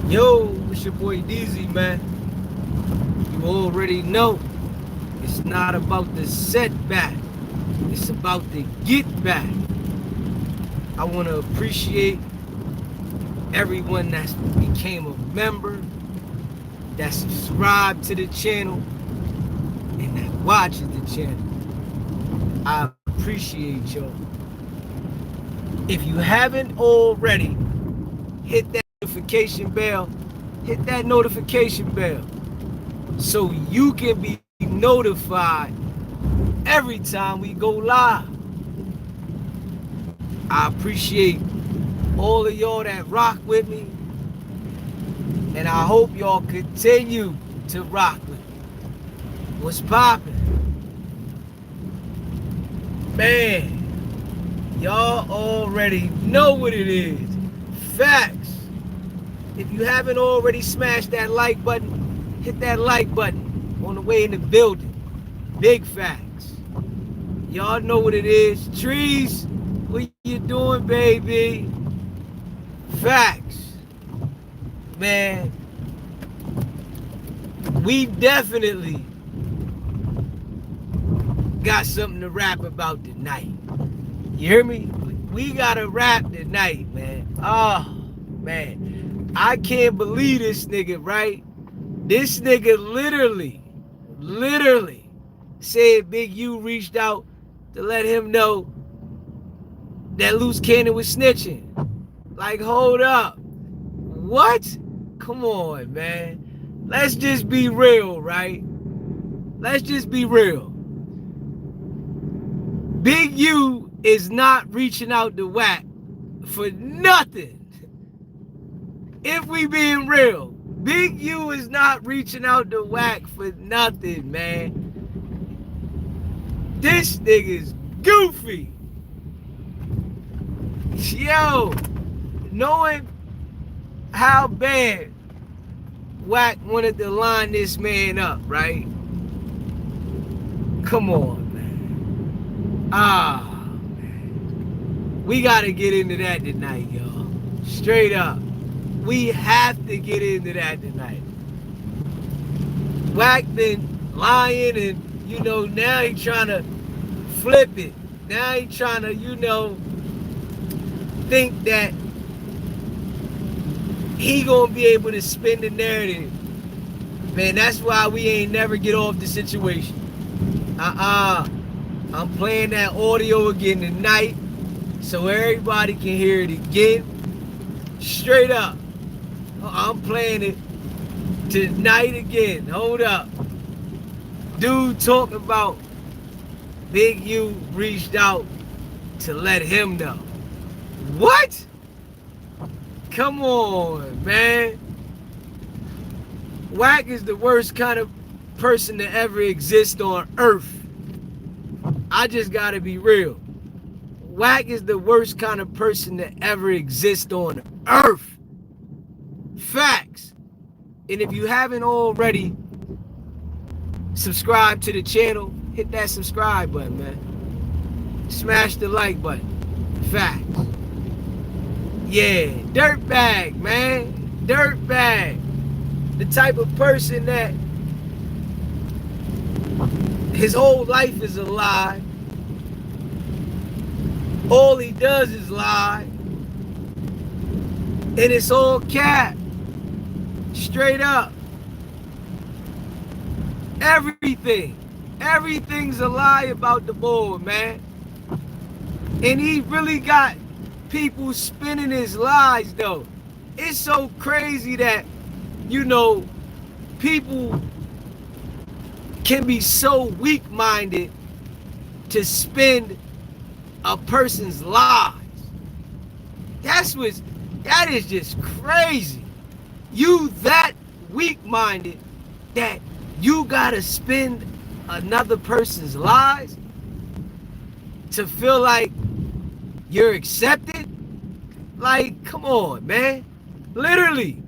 Yo, it's your boy DZ, man. You already know it's not about the setback, it's about the get back. I want to appreciate everyone that became a member, that subscribed to the channel, and that watches the channel. I appreciate y'all. If you haven't already, hit that notification bell. Hit that notification bell so you can be notified every time we go live. I appreciate all of y'all that rock with me, and I hope y'all continue to rock with me. What's poppin'? Man, y'all already know what it is. Facts. If you haven't already smashed that like button, hit that like button on the way in the building. Big facts. Y'all know what it is. Trees, what you doing, baby? Facts. Man, we definitely got something to rap about tonight. You hear me? We gotta rap tonight, man. Oh, man. I can't believe this nigga, right? This nigga literally said Big U reached out to let him know that Loose Cannon was snitching. Like, hold up. What? Come on, man. Let's just be real, right? Let's just be real. Big U is not reaching out to Wack for nothing. If we being real, Big U is not reaching out to Wack for nothing, man. This nigga's goofy. Yo, knowing how bad Wack wanted to line this man up, right? Come on, man. Man. We gotta get into that tonight, y'all. Straight up. We have to get into that tonight. Wack been lying and, now he trying to flip it. Now he trying to, think that he gonna be able to spin the narrative. Man, that's why we ain't never get off the situation. I'm playing that audio again tonight so everybody can hear it again. Straight up. I'm playing it tonight again. Hold up. Dude talking about Big U reached out to let him know. What? Come on, man. Wack is the worst kind of person to ever exist on earth. I just gotta be real. Wack is the worst kind of person to ever exist on earth. Facts. And if you haven't already subscribed to the channel, hit that subscribe button, man. Smash the like button. Facts. Yeah, dirtbag, man. Dirtbag. The type of person that his whole life is a lie. All he does is lie. And it's all cap. Straight up. Everything's a lie about the boy, man. And he really got people spinning his lies, though. It's so crazy that, people can be so weak-minded to spin a person's lies. That is just crazy. You that weak-minded that you gotta spend another person's lies to feel like you're accepted? Like, come on, man. Literally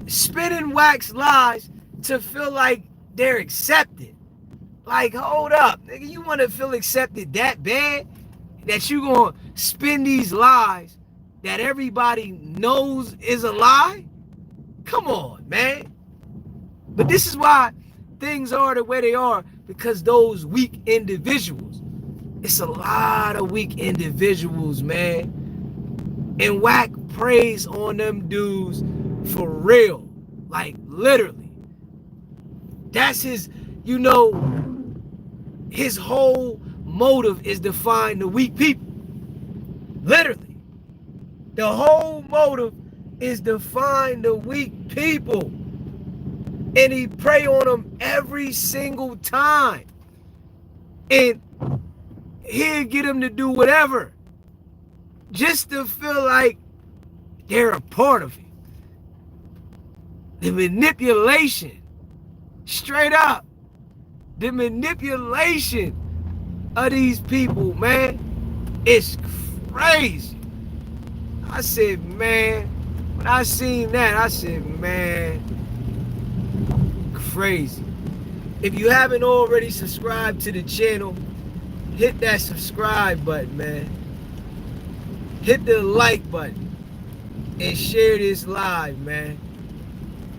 spinning Wack's lies to feel like they're accepted. Like, hold up, nigga, you want to feel accepted that bad that you gonna spin these lies that everybody knows is a lie? Come on, man. But this is why things are the way they are, because those weak individuals. It's a lot of weak individuals, man. And Wack preys on them dudes for real. Like, literally. That's his, his whole motive is to find the weak people. Literally. The whole motive is to find the weak people. And he prey on them every single time. And he'll get them to do whatever, just to feel like they're a part of it. The manipulation, straight up, the manipulation of these people, man, it's crazy. I said, man, when I seen that, I said, man, crazy. If you haven't already subscribed to the channel, hit that subscribe button, man. Hit the like button and share this live, man.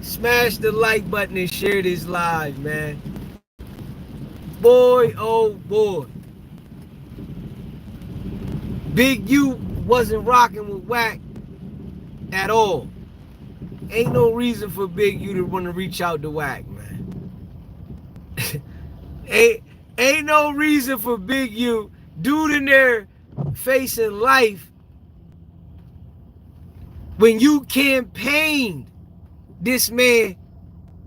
Smash the like button and share this live, man. Boy, oh boy. Big U wasn't rocking with Wack at all. Ain't no reason for Big U to want to reach out to Wack, man. Ain't no reason for Big U, dude in there facing life, when you campaigned this man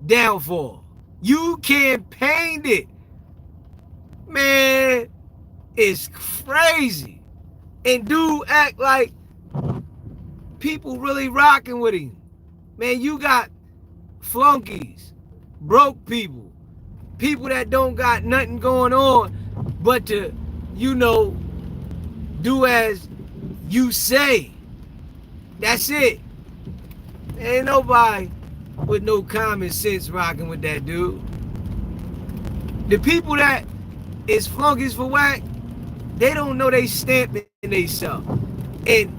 downfall. You campaigned it. Man, it's crazy. And dude act like people really rocking with him. Man, you got flunkies, broke people, people that don't got nothing going on but to, do as you say. That's it. Ain't nobody with no common sense rocking with that dude. The people that is flunkies for Wack, they don't know they stamping themselves. And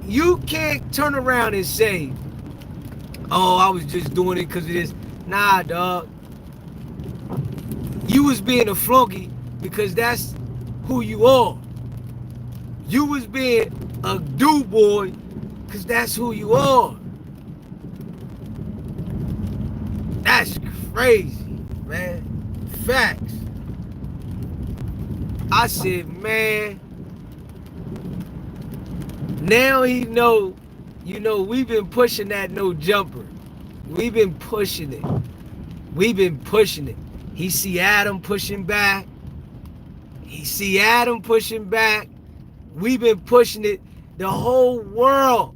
you can't turn around and say, oh, I was just doing it because of this. Nah, dog. You was being a flunky because that's who you are. You was being a do boy because that's who you are. That's crazy, man. Facts. I said, man, now he know, we've been pushing that no jumper. We've been pushing it. We've been pushing it. He see Adam pushing back. He see Adam pushing back. We've been pushing it. The whole world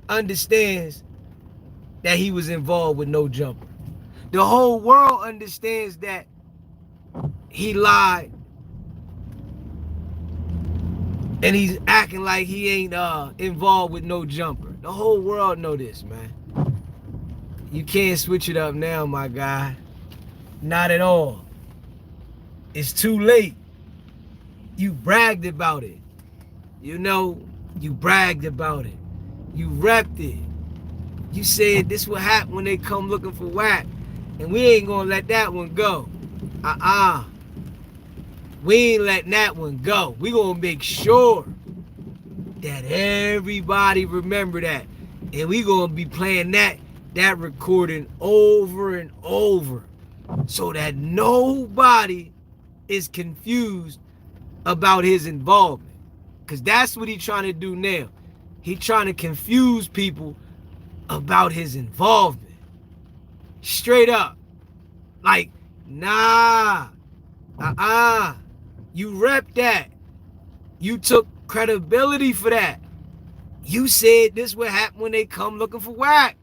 understands that he was involved with no jumper. The whole world understands that he lied. And he's acting like he ain't involved with no jumper. The whole world know this, man. You can't switch it up now, my guy. Not at all. It's too late. You bragged about it. You bragged about it. You repped it. You said this will happen when they come looking for Wack. And we ain't gonna let that one go. We ain't letting that one go. We gonna make sure that everybody remember that. And we gonna be playing that recording over and over so that nobody is confused about his involvement. Because that's what he's trying to do now. He's trying to confuse people about his involvement. Straight up. Like, nah. You rep that. You took credibility for that. You said this would happen when they come looking for Wack.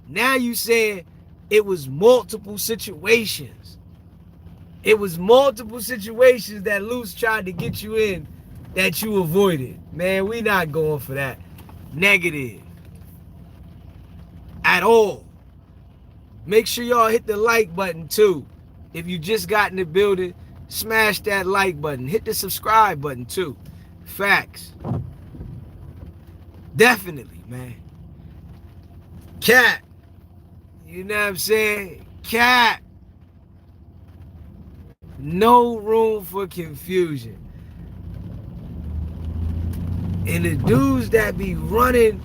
Now you saying it was multiple situations. It was multiple situations that Luce tried to get you in that you avoided. Man, we not going for that. Negative. At all. Make sure y'all hit the like button too. If you just got in the building, smash that like button. Hit the subscribe button too. Facts. Definitely, man. Cat. You know what I'm saying? Cat. No room for confusion. And the dudes that be running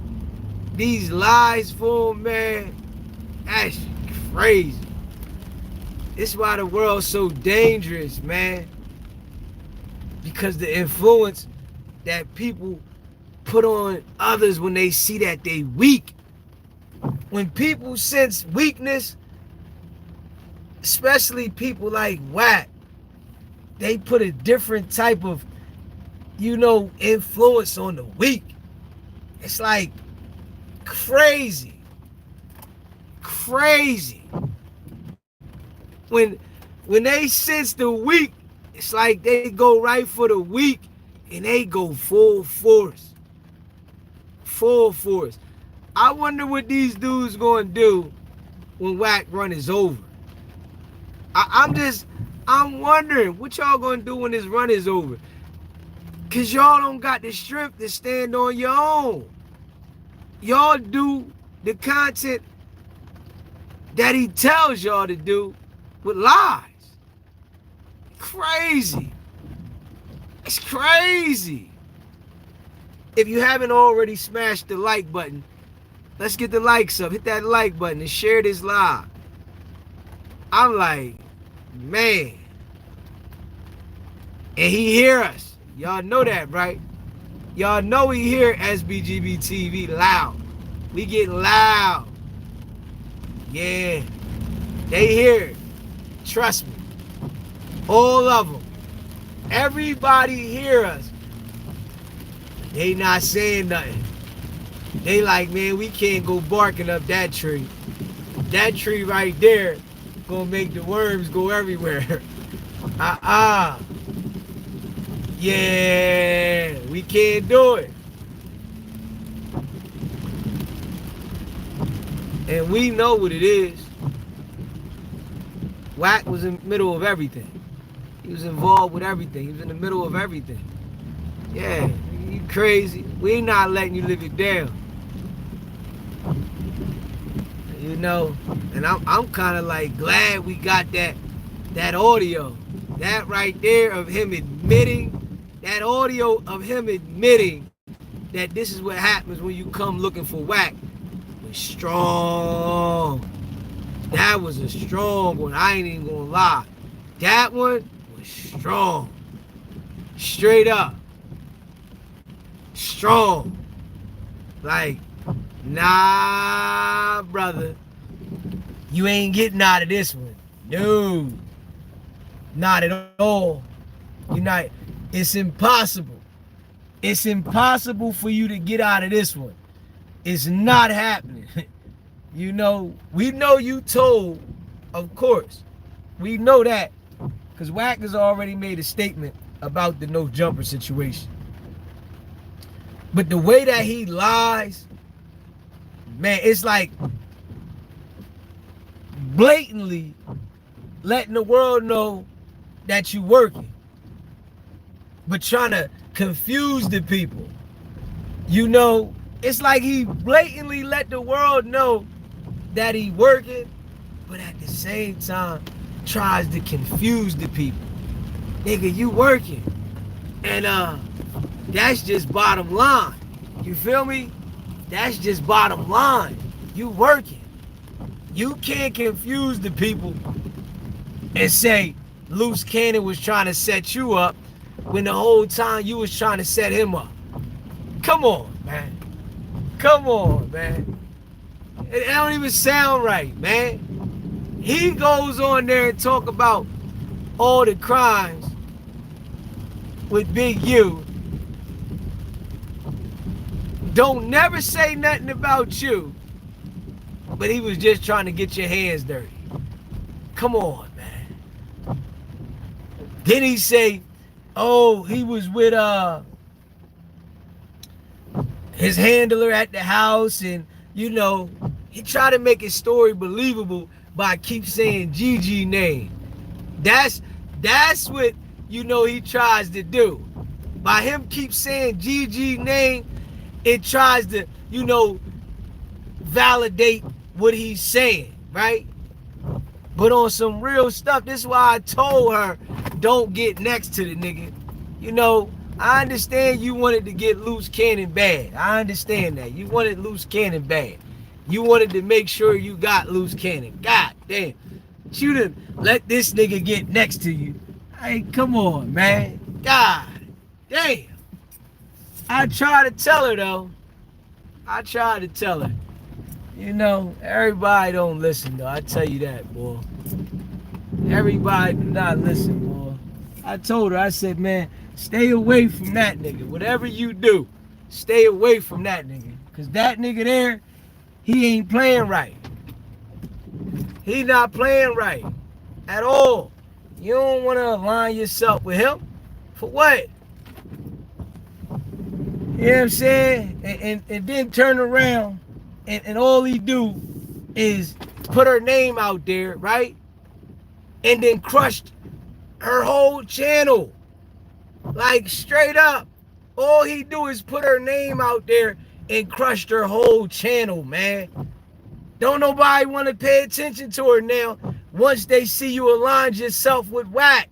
these lies for him, man, that's crazy. This is why the world's so dangerous, man. Because the influence that people put on others when they see that they weak. When people sense weakness, especially people like Wack, they put a different type of, influence on the weak. It's like crazy. Crazy. When they sense the weak, it's like they go right for the weak and they go full force. Full force. I wonder what these dudes gonna do when Wack run is over. I'm wondering what y'all gonna do when this run is over. Cause y'all don't got the strength to stand on your own. Y'all do the content that he tells y'all to do with lies. Crazy. It's crazy. If you haven't already smashed the like button, let's get the likes up. Hit that like button and share this live. I'm like, man. And he hear us. Y'all know that, right? Y'all know we hear SBGB TV loud. We get loud. Yeah. They hear it. Trust me. All of them. Everybody hear us. They not saying nothing. They like, man, we can't go barking up that tree. That tree right there gonna make the worms go everywhere. Yeah, we can't do it. And we know what it is. Wack was in the middle of everything. He was involved with everything. He was in the middle of everything. Yeah, you crazy. We ain't not letting you live it down. And I'm kind of like glad we got that audio. That right there of him admitting, that audio of him admitting that this is what happens when you come looking for Wack was strong. That was a strong one. I ain't even gonna lie. That one was strong. Straight up. Strong. Like, nah, brother. You ain't getting out of this one. No. Not at all. You're not. It's impossible. It's impossible for you to get out of this one. It's not happening. We know you told, of course. We know that. Because Wack has already made a statement about the no jumper situation. But the way that he lies, man, it's like blatantly letting the world know that you working, but trying to confuse the people. It's like he blatantly let the world know that he working, but at the same time tries to confuse the people. Nigga, you working. And that's just bottom line. You feel me? That's just bottom line. You working. You can't confuse the people and say Loose Cannon was trying to set you up when the whole time you was trying to set him up. Come on, man. Come on, man. It don't even sound right, man. He goes on there and talk about all the crimes with Big U. Don't never say nothing about you, but he was just trying to get your hands dirty. Come on, man. Then he say, oh, he was with his handler at the house, and he tried to make his story believable by keep saying Gigi name. That's what he tries to do. By him keep saying Gigi name, it tries to validate what he's saying, right? But on some real stuff, this is why I told her, don't get next to the nigga. You know, I understand you wanted to get loose cannon bad. I understand that. You wanted loose cannon bad. You wanted to make sure you got loose cannon. God damn. But you didn't let this nigga get next to you. Hey, come on, man. God damn. I try to tell her, though. I try to tell her. You know, everybody don't listen, though. I tell you that, boy. Everybody do not listen, boy. I told her, I said, man, stay away from that nigga. Whatever you do, stay away from that nigga. Because that nigga there, he ain't playing right. He not playing right at all. You don't want to align yourself with him. For what? You know what I'm saying? And then turn around and all he do is put her name out there, right? And then crushed her whole channel. Like straight up. All he do is put her name out there and crushed her whole channel, man. Don't nobody want to pay attention to her now once they see you align yourself with Wack.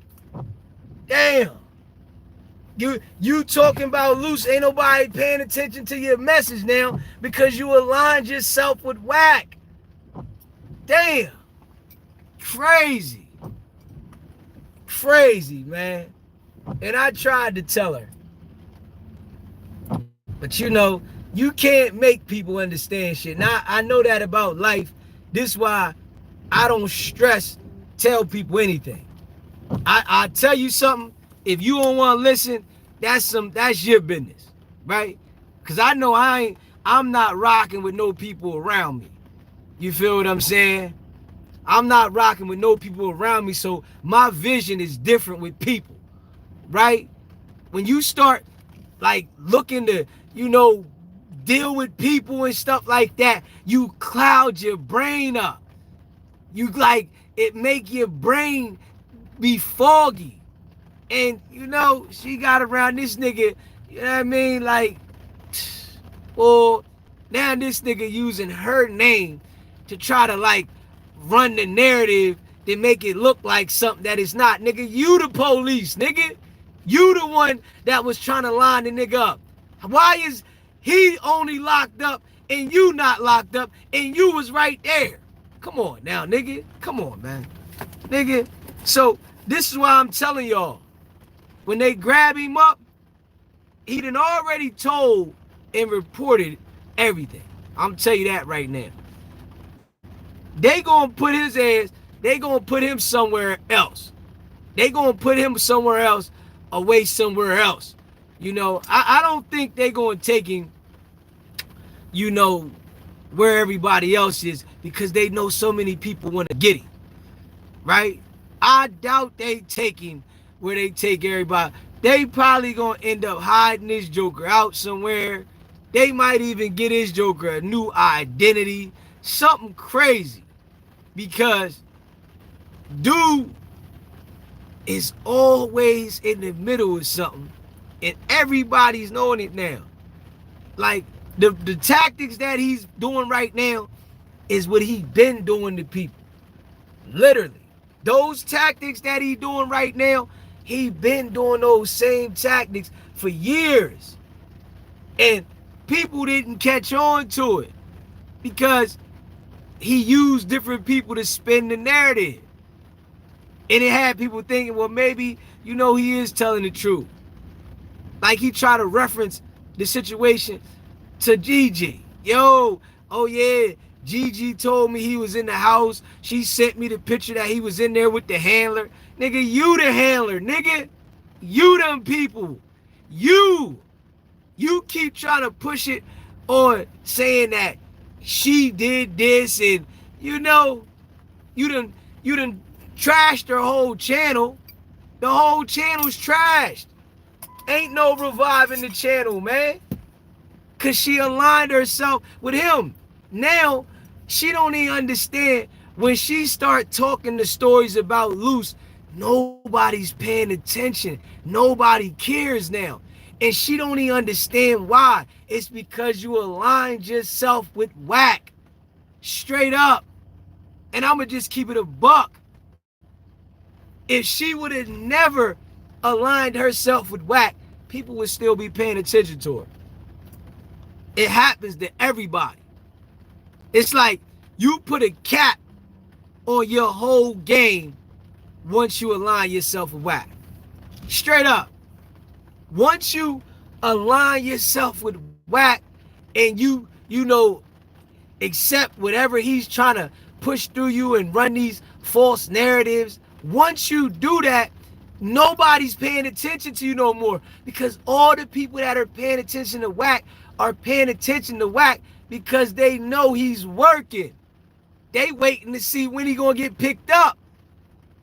Damn. You talking about loose, ain't nobody paying attention to your message now because you aligned yourself with Wack. Damn. Crazy. Crazy, man. And I tried to tell her. But you know, you can't make people understand shit. Now, I know that about life. This is why I don't tell people anything. I tell you something, if you don't want to listen, that's your business, right? Because I know I'm not rocking with no people around me. You feel what I'm saying? I'm not rocking with no people around me, so my vision is different with people, right? When you start like looking to, you know, deal with people and stuff like that, you cloud your brain up. You like, it make your brain be foggy. And you know, she got around this nigga, you know what I mean? Like, well, now this nigga using her name to try to like run the narrative to make it look like something that it's not. Nigga, you the police, nigga. You the one that was trying to line the nigga up. Why is he only locked up and you not locked up and you was right there? Come on now, nigga. Come on, man. Nigga. So this is why I'm telling y'all. When they grab him up, he done already told and reported everything. I'm telling you that right now. They gonna put his ass, they gonna put him somewhere else. They gonna put him somewhere else, away somewhere else. You know, I don't think they gonna take him, you know, where everybody else is because they know so many people want to get him, right? I doubt they take him where they take everybody. They probably gonna end up hiding this joker out somewhere. They might even get his joker a new identity, something crazy, because dude is always in the middle of something, and everybody's knowing it now. Like the tactics that he's doing right now is what he been doing to people. Literally, those tactics that he doing right now, he been doing those same tactics for years. And people didn't catch on to it because he used different people to spin the narrative. And it had people thinking, well, maybe, you know, he is telling the truth. Like he tried to reference the situation to Gigi. Yo, oh yeah, Gigi told me he was in the house. She sent me the picture that he was in there with the handler. Nigga, you the handler, nigga. You them people. You keep trying to push it on saying that she did this and, you know, you done trashed her whole channel. The whole channel's trashed. Ain't no reviving the channel, man. Cause she aligned herself with him. Now, she don't even understand when she start talking the stories about Luce, nobody's paying attention. Nobody cares now. And she don't even understand why. It's because you aligned yourself with Wack. Straight up. And I'm going to just keep it a buck. If she would have never aligned herself with Wack, people would still be paying attention to her. It happens to everybody. It's like you put a cap on your whole game once you align yourself with Wack. Straight up. Once you align yourself with Wack and you know, accept whatever he's trying to push through you and run these false narratives, once you do that, nobody's paying attention to you no more, because all the people that are paying attention to Wack are paying attention to Wack because they know he's working. They waiting to see when he gonna get picked up.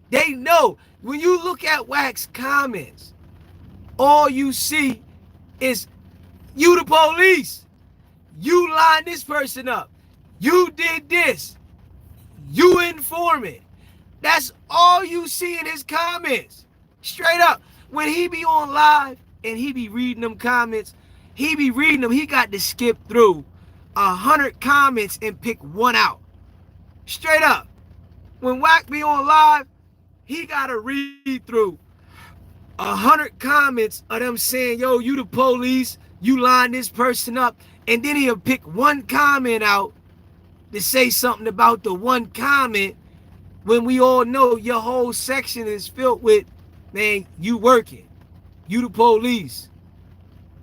They know. When you look at Wack's comments, all you see is, you the police. You lined this person up. You did this. You informant. That's all you see in his comments. Straight up. When he be on live and he be reading them comments, he be reading them. He got to skip through 100 comments and pick one out. Straight up. When Wack be on live, he got to read through 100 comments of them saying, yo, you the police, you line this person up. And then he'll pick one comment out to say something about the one comment, when we all know your whole section is filled with, man, you working. You the police.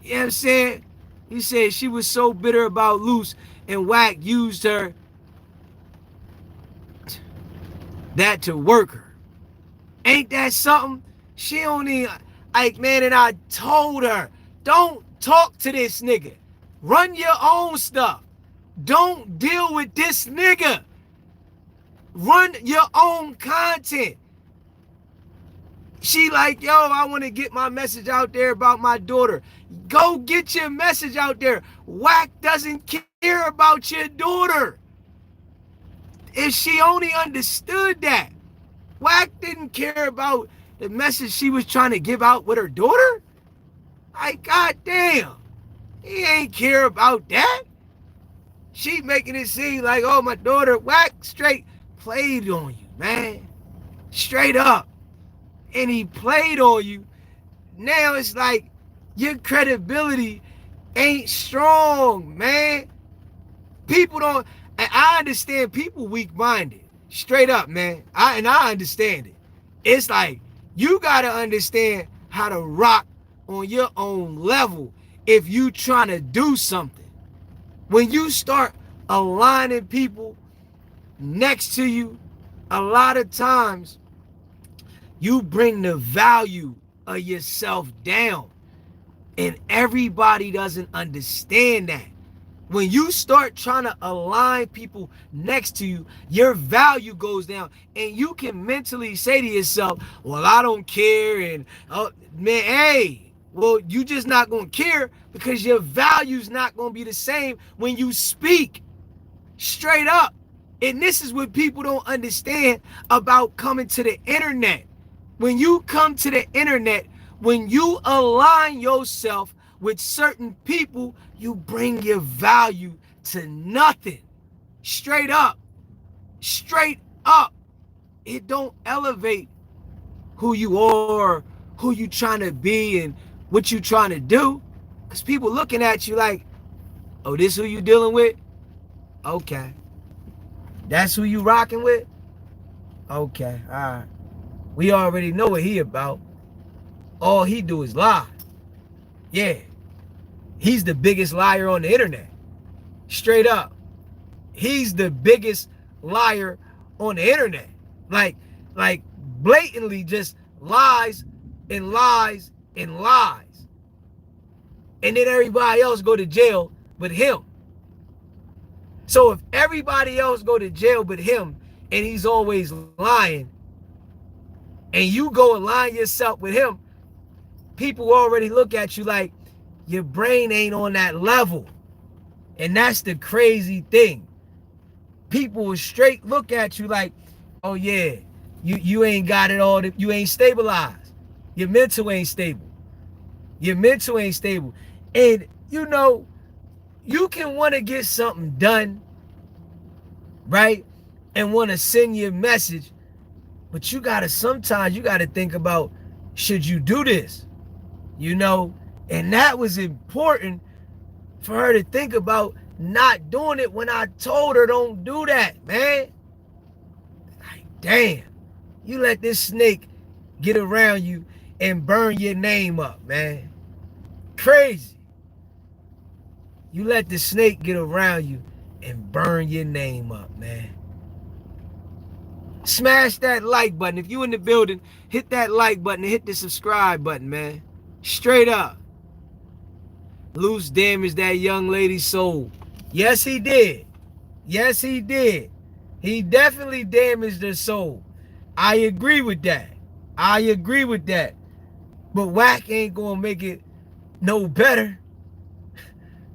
You know what I'm saying? He said she was so bitter about Luce and Wack used her that to work her. Ain't that something? She only, like, man, and I told her, don't talk to this nigga. Run your own stuff. Don't deal with this nigga. Run your own content. She like, yo, I want to get my message out there about my daughter. Go get your message out there. Wack doesn't care about your daughter. If she only understood that. Wack didn't care about the message she was trying to give out with her daughter. Like, goddamn. He ain't care about that. She making it seem like, oh, my daughter. Wack straight played on you, man. Straight up. And he played on you. Now it's like your credibility ain't strong, man. People don't, and I understand people weak-minded. Straight up, man. I understand it. It's like you gotta understand how to rock on your own level if you trying to do something. When you start aligning people next to you, a lot of times you bring the value of yourself down. And everybody doesn't understand that. When you start trying to align people next to you, your value goes down. And you can mentally say to yourself, well, I don't care. And, oh, man, hey, well, you just not going to care because your value's not going to be the same when you speak. Straight up. And this is what people don't understand about coming to the internet. When you come to the internet, when you align yourself with certain people, you bring your value to nothing. Straight up. Straight up. It don't elevate who you are, who you trying to be, and what you trying to do. Because people looking at you like, oh, this who you dealing with? Okay. That's who you rocking with? Okay, all right. We already know what he about. All he do is lie. Yeah. He's the biggest liar on the internet. Straight up. He's the biggest liar on the internet. Like blatantly just lies and lies and lies. And then everybody else go to jail but him. So if everybody else go to jail but him and he's always lying, and you go and line yourself with him, people already look at you like your brain ain't on that level. And that's the crazy thing. People will straight look at you like, oh yeah, you ain't got it all, you ain't stabilized. Your mental ain't stable. Your mental ain't stable. And you know, you can want to get something done right? And want to send you a message, but sometimes you gotta think about, should you do this? You know, and that was important for her to think about not doing it when I told her don't do that, man. Like, damn, you let this snake get around you and burn your name up, man. Crazy. You let the snake get around you and burn your name up, man. Smash that like button. If you in the building, hit that like button and hit the subscribe button, man. Straight up. Loose damaged that young lady's soul. Yes, he did. Yes, he did. He definitely damaged her soul. I agree with that. I agree with that. But Wack ain't gonna make it no better.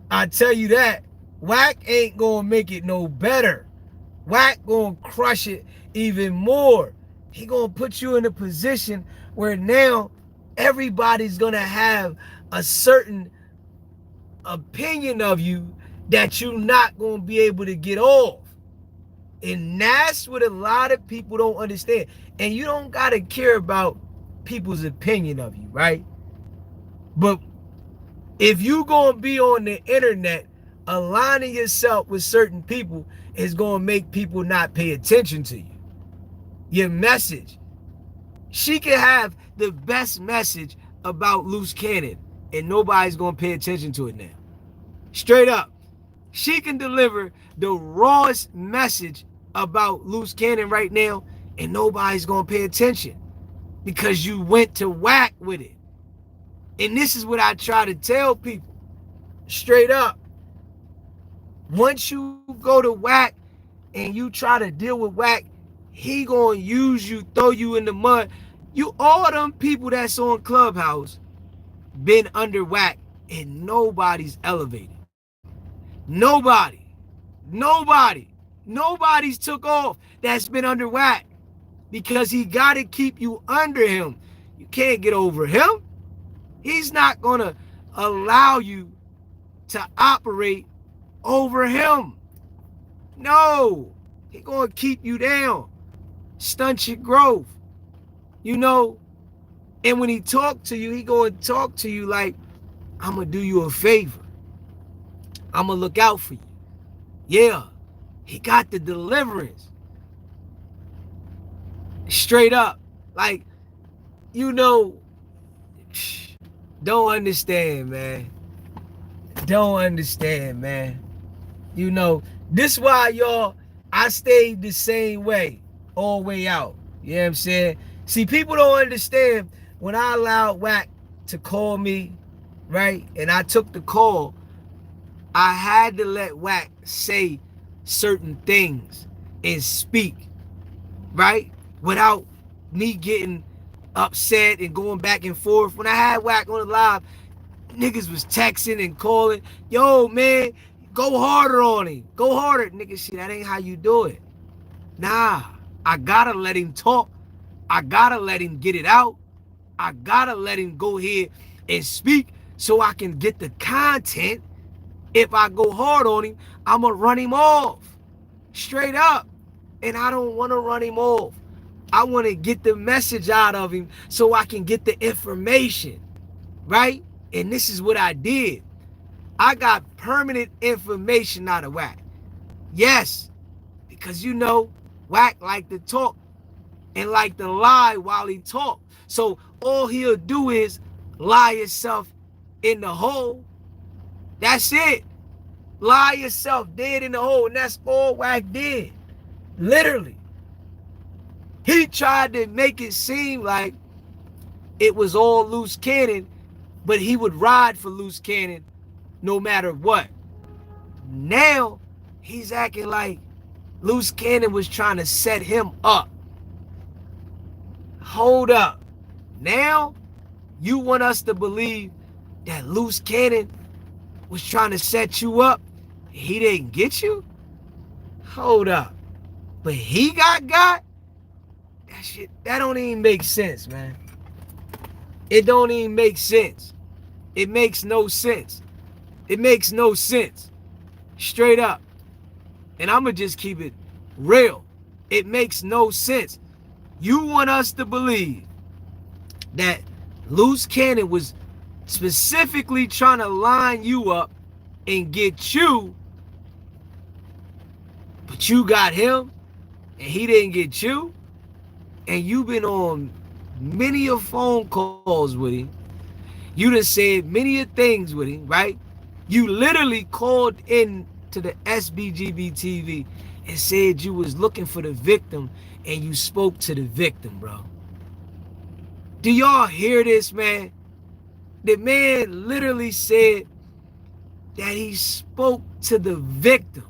I tell you that. Wack ain't gonna make it no better. Wack gonna crush it even more. He gonna put you in a position where now everybody's gonna have a certain opinion of you that you're not gonna be able to get off. And that's what a lot of people don't understand. And you don't gotta care about people's opinion of you, right? But if you gonna be on the internet, aligning yourself with certain people is gonna make people not pay attention to you. Your message. She can have the best message about loose cannon and nobody's gonna pay attention to it now. Straight up. She can deliver the rawest message about loose cannon right now and nobody's gonna pay attention because you went to Wack with it. And this is what I try to tell people. Straight up. Once you go to Wack and you try to deal with Wack, he gonna use you, throw you in the mud. You, all them people that's on Clubhouse been under Wack and nobody's elevated. Nobody's took off that's been under Wack because he gotta keep you under him. You can't get over him. He's not gonna allow you to operate over him. No, he gonna keep you down, stunt your growth, you know. And when he talk to you, he gonna talk to you like, I'm gonna do you a favor. I'm gonna look out for you. Yeah, he got the deliverance. Straight up. Like, you know, don't understand, man. Don't understand, man. You know, this why, y'all, I stayed the same way all the way out. You know what I'm saying? See, people don't understand when I allowed Wack to call me, right? And I took the call, I had to let Wack say certain things and speak, right? Without me getting upset and going back and forth. When I had Wack on the live, niggas was texting and calling, yo, man, go harder on him. Go harder. Nigga, shit, that ain't how you do it. Nah, I gotta let him talk. I gotta let him get it out. I gotta let him go ahead and speak so I can get the content. If I go hard on him, I'm gonna run him off. Straight up. And I don't want to run him off. I want to get the message out of him so I can get the information, right? And this is what I did. I got permanent information out of Wack. Yes, because you know, Wack like to talk and like to lie while he talk. So all he'll do is lie yourself in the hole. That's it. Lie yourself dead in the hole. And that's all Wack did. Literally. He tried to make it seem like it was all loose cannon, but he would ride for loose cannon no matter what. Now, he's acting like loose cannon was trying to set him up. Hold up. Now, you want us to believe that loose cannon was trying to set you up? He didn't get you? Hold up. But he got? That shit, that don't even make sense, man. It don't even make sense. It makes no sense. It makes no sense. Straight up. And I'm going to just keep it real. It makes no sense. You want us to believe that Loose Cannon was specifically trying to line you up and get you, but you got him and he didn't get you, and you've been on many of phone calls with him. You done said many of things with him, right? You literally called in to the SBGB TV and said you was looking for the victim, and you spoke to the victim, bro. Do y'all hear this, man? The man literally said that he spoke to the victim,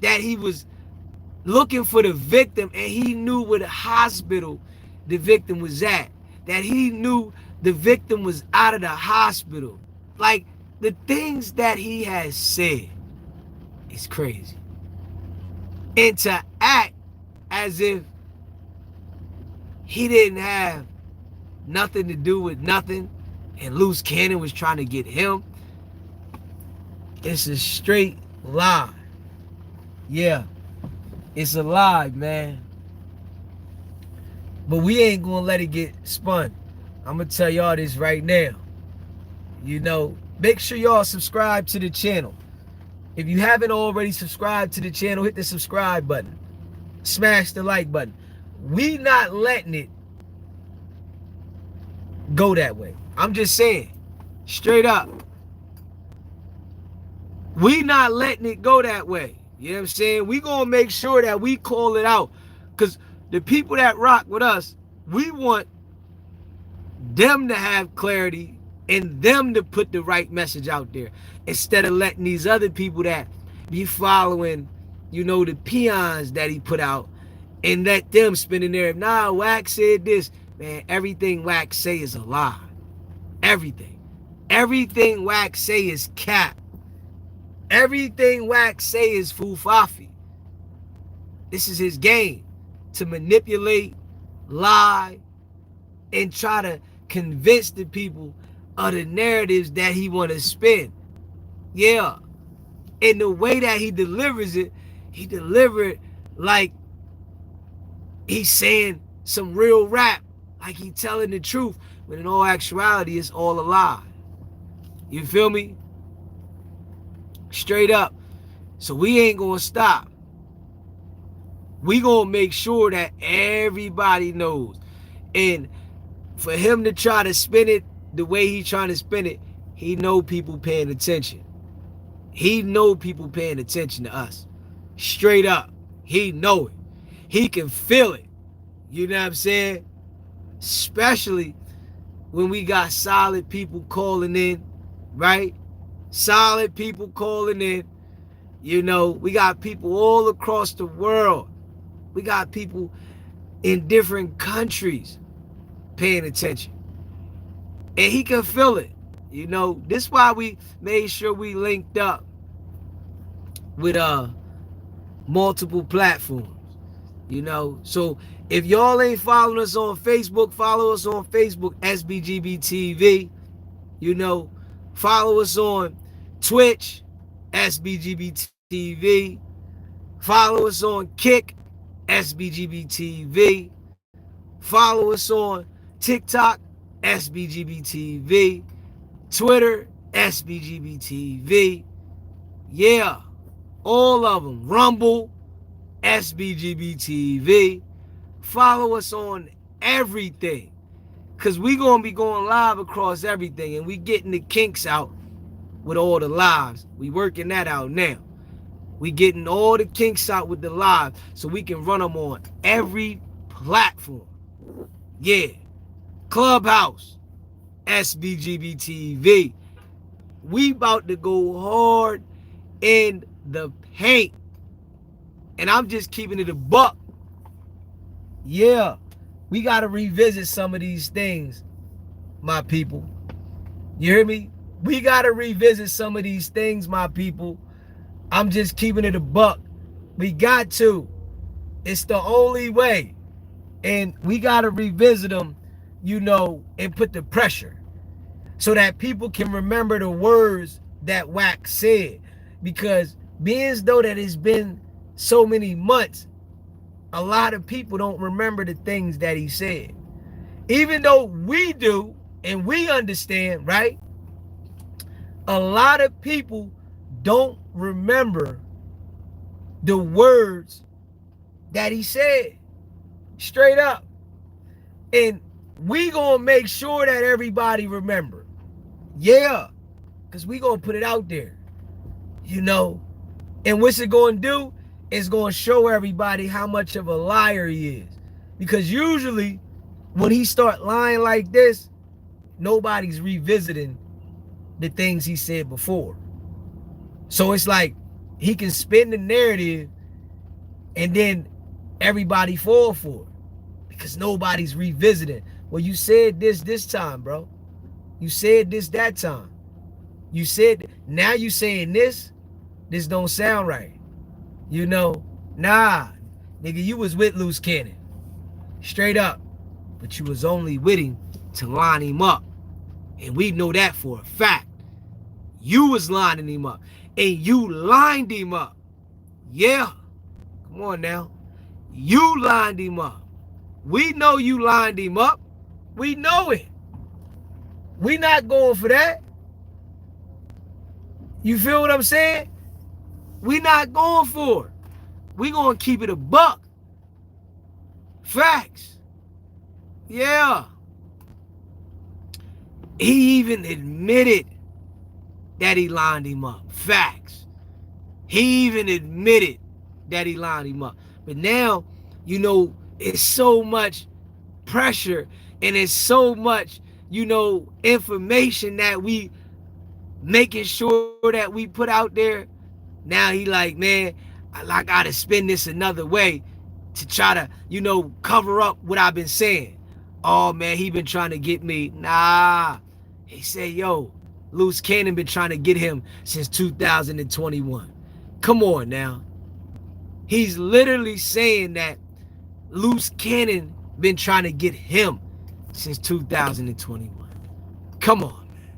that he was looking for the victim, and he knew where the hospital the victim was at, that he knew the victim was out of the hospital. Like, the things that he has said is crazy. And to act as if he didn't have nothing to do with nothing and Loose Cannon was trying to get him, it's a straight lie. Yeah, it's a lie, man. But we ain't gonna let it get spun. I'm gonna tell y'all this right now. You know, make sure y'all subscribe to the channel. If you haven't already subscribed to the channel, hit the subscribe button. Smash the like button. We not letting it go that way. I'm just saying, straight up. We not letting it go that way. You know what I'm saying? We gonna make sure that we call it out. Because the people that rock with us, we want them to have clarity and them to put the right message out there, instead of letting these other people that be following, you know, the peons that he put out, and let them spin in there. Nah, Wack said this. Man, everything Wack say is a lie. Everything. Everything Wack say is cap. Everything Wack say is fufafi. This is his game, to manipulate, lie, and try to convince the people of the narratives that he want to spin. Yeah. And the way that he delivers it, he deliver it like he's saying some real rap, like he telling the truth, when in all actuality it's all a lie. You feel me? Straight up. So we ain't gonna stop. We gonna make sure that everybody knows. And for him to try to spin it the way he trying to spin it, he know people paying attention. He know people paying attention to us. Straight up. He know it. He can feel it. You know what I'm saying? Especially when we got solid people calling in, right? Solid people calling in. You know, we got people all across the world. We got people in different countries paying attention. And he can feel it. You know, this is why we made sure we linked up with multiple platforms. You know, so if y'all ain't following us on Facebook, follow us on Facebook, SBGB TV. You know, follow us on Twitch, SBGB TV. Follow us on Kick, SBGB TV. Follow us on TikTok, SBGB TV. Twitter, SBGB TV. Yeah, all of them. Rumble, SBGB TV. Follow us on everything, because we going to be going live across everything, and we getting the kinks out with all the lives. We working that out now. We getting all the kinks out with the live, so we can run them on every platform. Yeah. Clubhouse, SBGB TV. We about to go hard in the paint. And I'm just keeping it a buck. Yeah. We got to revisit some of these things, my people. You hear me? We got to revisit some of these things, my people. I'm just keeping it a buck. We got to. It's the only way. And we got to revisit them, you know, and put the pressure so that people can remember the words that Wack said. Because being as though that it's been so many months, a lot of people don't remember the things that he said. Even though we do and we understand, right? A lot of people don't remember the words that he said. Straight up. And we gonna make sure that everybody remember. Yeah. Because we gonna put it out there. You know. And what's it gonna do? It's gonna show everybody how much of a liar he is. Because usually when he start lying like this, nobody's revisiting the things he said before. So it's like he can spin the narrative and then everybody fall for it because nobody's revisiting. Well, you said this time, bro. You said this that time. You said, now you saying this don't sound right. You know, nah, nigga, you was with Loose Cannon. Straight up. But you was only with him to line him up. And we know that for a fact. You was lining him up. And you lined him up. Yeah. Come on now. You lined him up. We know you lined him up. We know it. We not going for that. You feel what I'm saying? We not going for it. We gonna keep it a buck. Facts. Yeah. He even admitted that he lined him up. Facts. He even admitted that he lined him up. But now, you know, it's so much pressure and it's so much, you know, information that we making sure that we put out there. Now he like, man, I gotta spin this another way to try to, you know, cover up what I've been saying. Oh man, he been trying to get me. Nah. He said, yo, Loose Cannon been trying to get him since 2021. Come on now. He's literally saying that Loose Cannon been trying to get him since 2021. Come on, man.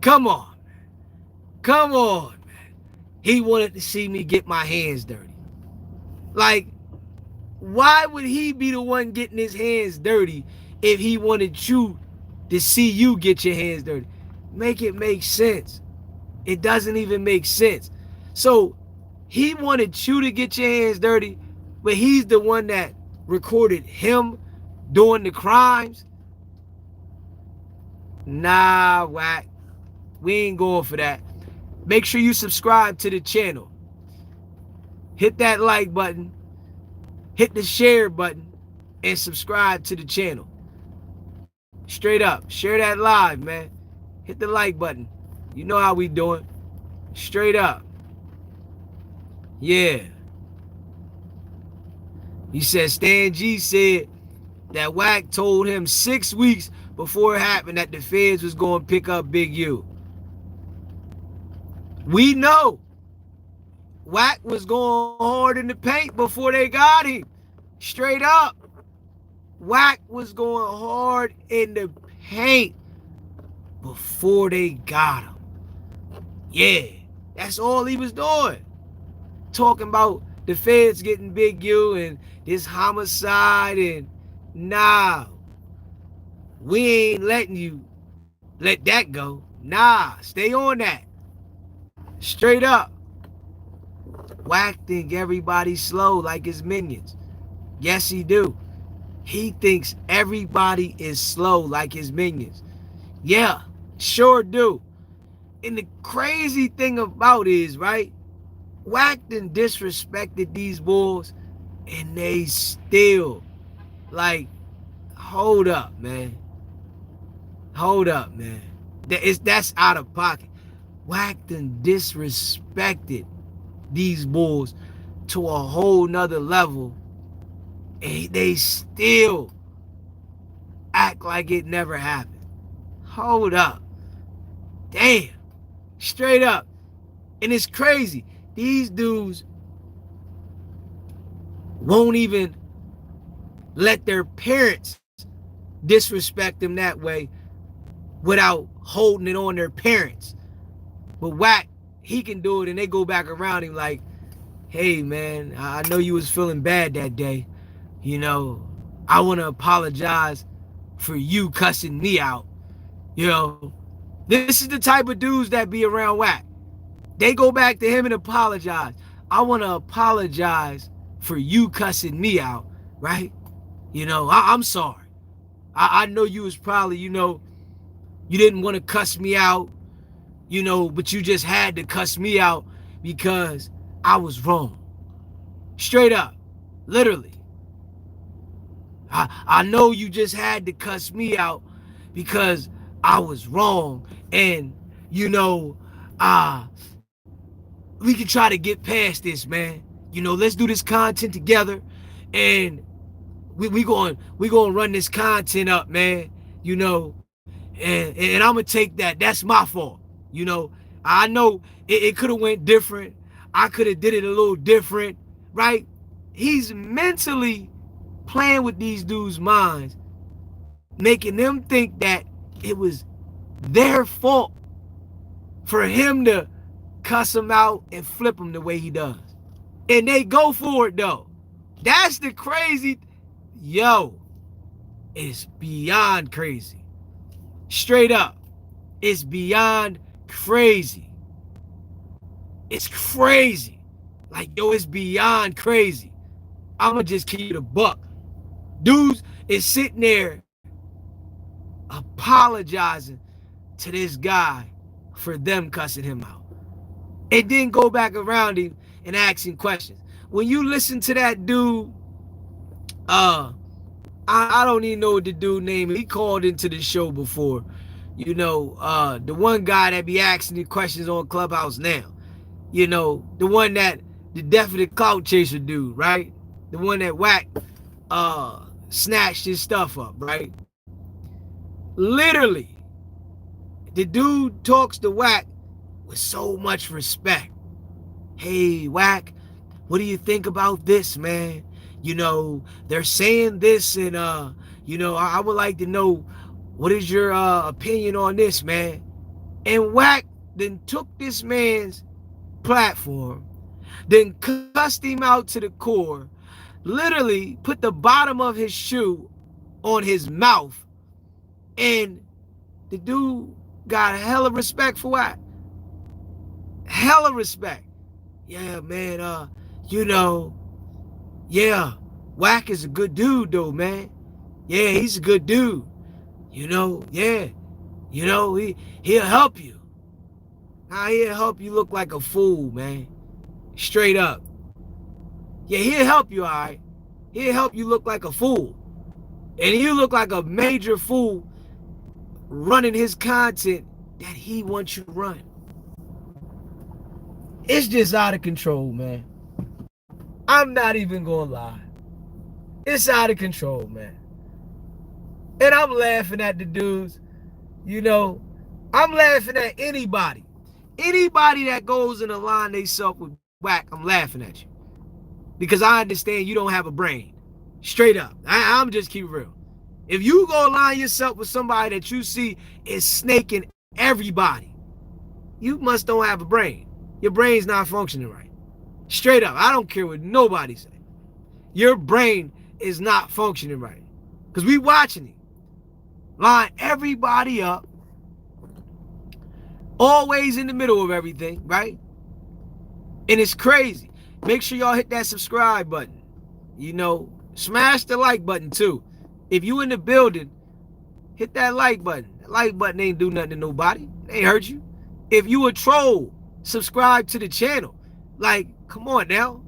Come on, man. Come on, man. He wanted to see me get my hands dirty. Like, why would he be the one getting his hands dirty if he wanted you to see you get your hands dirty? Make it make sense. It doesn't even make sense. So he wanted you to get your hands dirty, but he's the one that recorded him doing the crimes. Nah, Wack. We ain't going for that. Make sure you subscribe to the channel. Hit that like button. Hit the share button and subscribe to the channel. Straight up. Share that live, man. Hit the like button. You know how we doing. Straight up. Yeah. He said Stan G said that Wack told him 6 weeks before it happened that the feds was going to pick up Big U. We know Wack was going hard in the paint before they got him. Straight up. Wack was going hard in the paint before they got him. Yeah, that's all he was doing. Talking about the feds getting Big U and this homicide and nah. We ain't letting you let that go. Nah, stay on that. Straight up. Wack think everybody's slow like his minions. Yes, he do. He thinks everybody is slow like his minions. Yeah, sure do. And the crazy thing about it is, right, Wack done disrespected these bulls and they still, like, hold up, man. Hold up, man. That's out of pocket. Wack done disrespected these bulls to a whole nother level and they still act like it never happened. Hold up. Damn. Straight up. And it's crazy. These dudes won't even let their parents disrespect them that way without holding it on their parents. But Wack, he can do it and they go back around him like, hey man, I know you was feeling bad that day. You know, I want to apologize for you cussing me out. You know, this is the type of dudes that be around Wack. They go back to him and apologize. I want to apologize for you cussing me out, right? You know, I'm sorry. I know you was probably, you didn't want to cuss me out, but you just had to cuss me out because I was wrong. Straight up. Literally. I know you just had to cuss me out because I was wrong. And, uh, we can try to get past this, man. Let's do this content together, and we going to run this content up, man. And I'm gonna take that. That's my fault. I know it could have went different. I could have did it a little different, right? He's mentally playing with these dudes' minds, making them think that it was their fault for him to cuss him out and flip him the way he does. And they go for it though. That's the crazy. Yo, it's beyond crazy. Straight up. It's beyond crazy. It's crazy. Like, yo, it's beyond crazy. I'ma just keep it a buck. Dudes is sitting there apologizing to this guy for them cussing him out. And then go back around him and asking questions. When you listen to that dude, I don't even know what the dude name is. He called into the show before. The one guy that be asking the questions on Clubhouse now. The one that the definite clout chaser dude, right? The one that Wack snatched his stuff up, right? Literally, the dude talks to Wack with so much respect. Hey, Wack, what do you think about this, man? They're saying this, and I would like to know, what is your opinion on this, man? And Wack then took this man's platform, then cussed him out to the core, literally put the bottom of his shoe on his mouth, and the dude got hella respect for Wack. Hella respect. Yeah, man, yeah, Wack is a good dude though, man. Yeah, he's a good dude. Yeah. He'll help you. Now he'll help you look like a fool, man. Straight up. Yeah, he'll help you, all right. He'll help you look like a fool. And you look like a major fool running his content that he wants you to run. It's just out of control, man. I'm not even gonna lie. It's out of control, man. And I'm laughing at the dudes. I'm laughing at anybody. Anybody that goes and align themselves with Wack, I'm laughing at you. Because I understand you don't have a brain. Straight up. I'm just keep real. If you go align yourself with somebody that you see is snaking everybody, you must don't have a brain. Your brain's not functioning right. Straight up. I don't care what nobody say. Your brain is not functioning right. Because we watching it. Line everybody up. Always in the middle of everything, right? And it's crazy. Make sure y'all hit that subscribe button. Smash the like button too. If you in the building, hit that like button. The like button ain't do nothing to nobody. It ain't hurt you. If you a troll, subscribe to the channel. Like, come on now.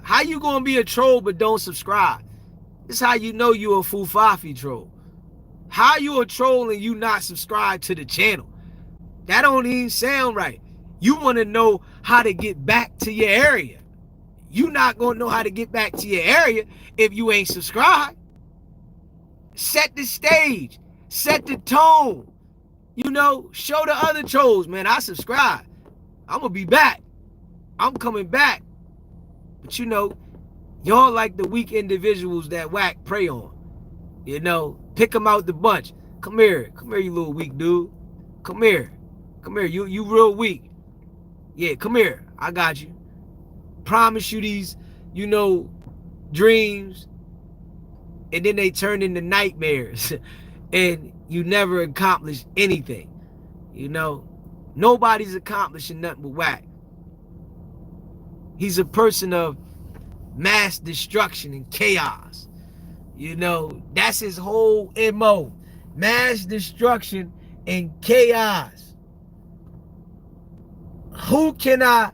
How you gonna be a troll but don't subscribe? This is how you know you a fufafi troll. How you a troll and you not subscribed to the channel? That don't even sound right. You want to know how to get back to your area. You not gonna know how to get back to your area if you ain't subscribed. Set the stage. Set the tone. Show the other trolls, man, I subscribe. I'm gonna be back. I'm coming back. But y'all like the weak individuals that Wack prey on. Pick them out the bunch. Come here, you little weak dude. Come here, you real weak. Yeah, come here, I got you. promise you these, you know, dreams, and then they turn into nightmares and you never accomplish anything. You know, nobody's accomplishing nothing but Wack. He's a person of mass destruction and chaos. You know, that's his whole MO. Mass destruction and chaos. Who can I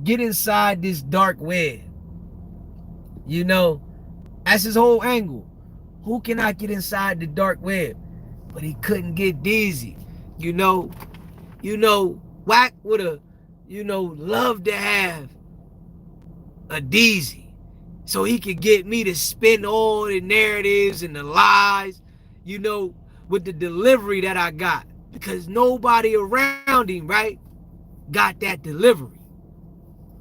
get inside this dark web? You know, that's his whole angle. Who can I get inside the dark web? But he couldn't get Dizzy. You know, Wack would have, loved to have a Dizzy so he could get me to spin all the narratives and the lies, with the delivery that I got. Because nobody around him, right, got that delivery.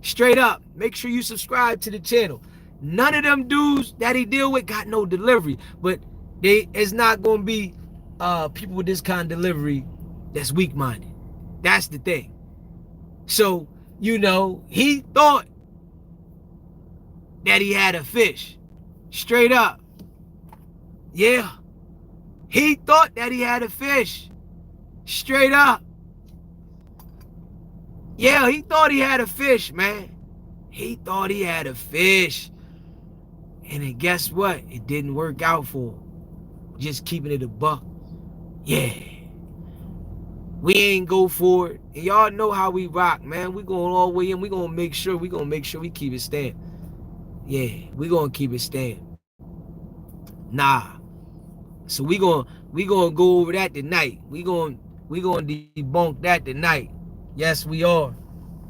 Straight up, make sure you subscribe to the channel. None of them dudes that he deal with got no delivery. But it's not going to be people with this kind of delivery that's weak-minded. That's the thing. So, he thought that he had a fish. Straight up. Yeah. He thought that he had a fish. Straight up. Yeah, he thought he had a fish, man. He thought he had a fish. And then guess what? It didn't work out for him. Just keeping it a buck. Yeah. We ain't go for it. And y'all know how we rock, man. We going all the way in. We gonna make sure we keep it staying. Yeah, we gonna keep it staying. Nah. So we gonna go over that tonight. We gonna debunk that tonight. Yes, we are.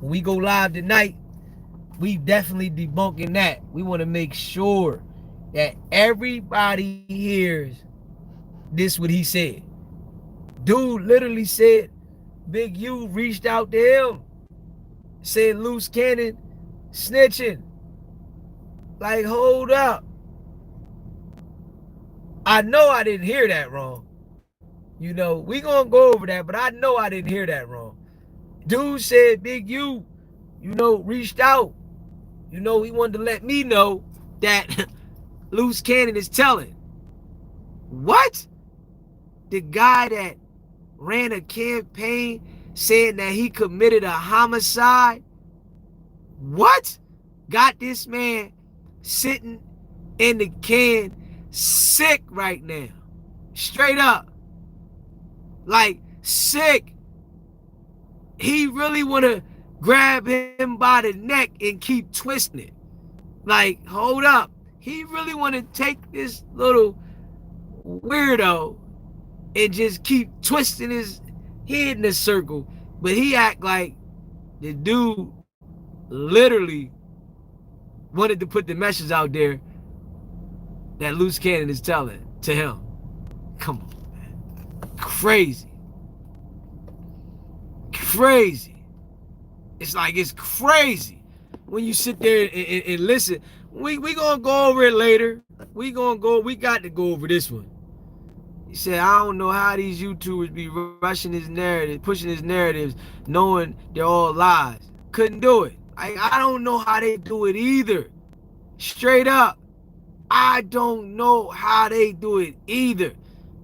When we go live tonight, we definitely debunking that. We want to make sure that everybody hears this what he said. Dude literally said Big U reached out to him, said Loose Cannon snitching. Like, hold up. I know I didn't hear that wrong. We gonna go over that, but I know I didn't hear that wrong. Dude said Big U, reached out. He wanted to let me know that Loose Cannon is telling. What? The guy that ran a campaign saying that he committed a homicide? What? Got this man sitting in the can sick right now. Straight up. Like, sick. He really want to grab him by the neck and keep twisting it. Like, hold up. He really want to take this little weirdo and just keep twisting his head in a circle. But he act like the dude literally wanted to put the message out there that Loose Cannon is telling to him. Come on, man. Crazy. Crazy. It's like, it's crazy when you sit there and listen. We gonna go over it later. We got to go over this one. He said, I don't know how these YouTubers be rushing his narrative, pushing his narratives, knowing they're all lies. Couldn't do it. I don't know how they do it either. Straight up. I don't know how they do it either.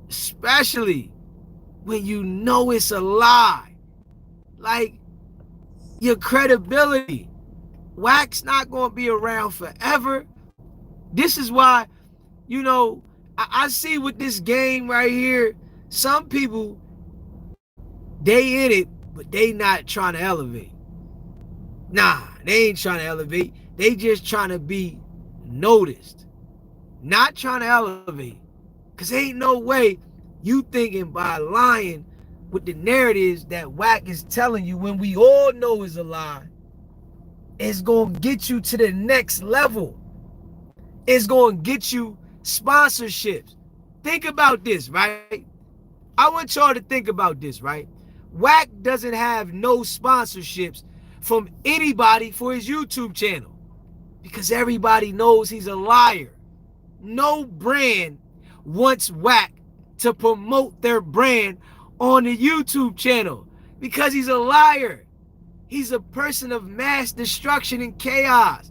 Especially when you know it's a lie. Like, your credibility. Wack's not going to be around forever. This is why, I see with this game right here, some people, they in it, but they not trying to elevate. Nah, they ain't trying to elevate. They just trying to be noticed. Not trying to elevate. Because ain't no way you thinking by lying with the narratives that Wack is telling you when we all know is a lie, it's going to get you to the next level. It's going to get you sponsorships. Think about this, right? I want y'all to think about this, right? Wack doesn't have no sponsorships from anybody for his YouTube channel because everybody knows he's a liar. No brand wants Wack to promote their brand on the YouTube channel because he's a liar. He's a person of mass destruction and chaos.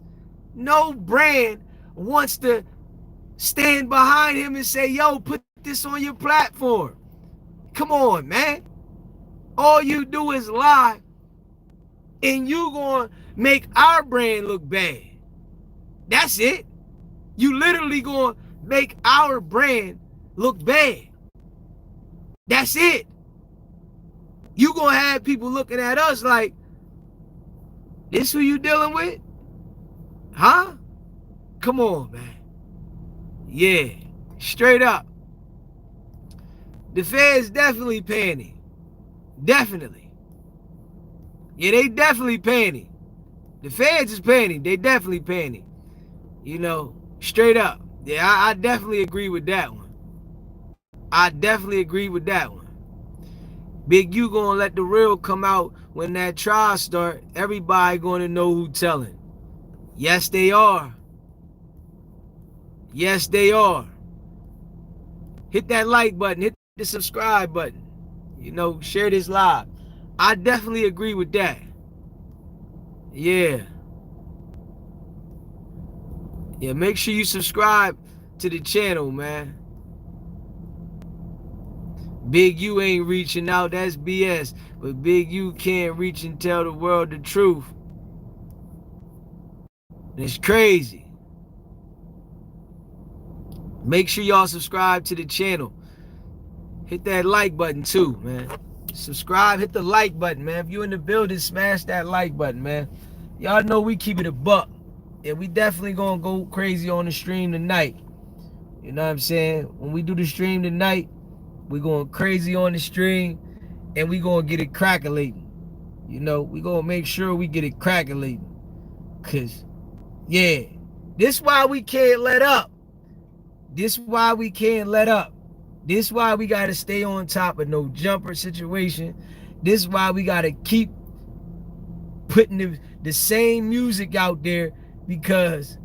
No brand wants to stand behind him and say, yo, put this on your platform. Come on, man. All you do is lie, and you gonna make our brand look bad. That's it. You literally gonna make our brand look bad. That's it. You gonna have people looking at us like, this who you dealing with? Huh? Come on, man. Yeah, straight up. The feds definitely panic. Definitely. Yeah, they definitely panic. The feds is panic. They definitely panic. You know, straight up. Yeah, I definitely agree with that one. I definitely agree with that one. Big U gonna let the real come out when that trial start. Everybody gonna know who telling. Yes, they are. Yes, they are. Hit that like button. Hit the subscribe button. You know, share this live. I definitely agree with that. Yeah. Yeah, make sure you subscribe to the channel, man. Big U ain't reaching out, that's BS. But Big U can't reach and tell the world the truth. It's crazy. Make sure y'all subscribe to the channel. Hit that like button too, man. Subscribe, hit the like button, man. If you in the building, smash that like button, man. Y'all know we keep it a buck. And we definitely gonna go crazy on the stream tonight. You know what I'm saying? When we do the stream tonight, we going crazy on the stream, and we gonna get it crackulating. You know, we gonna make sure we get it crackulating. Cause, yeah, this why we can't let up. This why we can't let up. This why we gotta stay on top of no jumper situation. This why we gotta keep putting the same music out there, because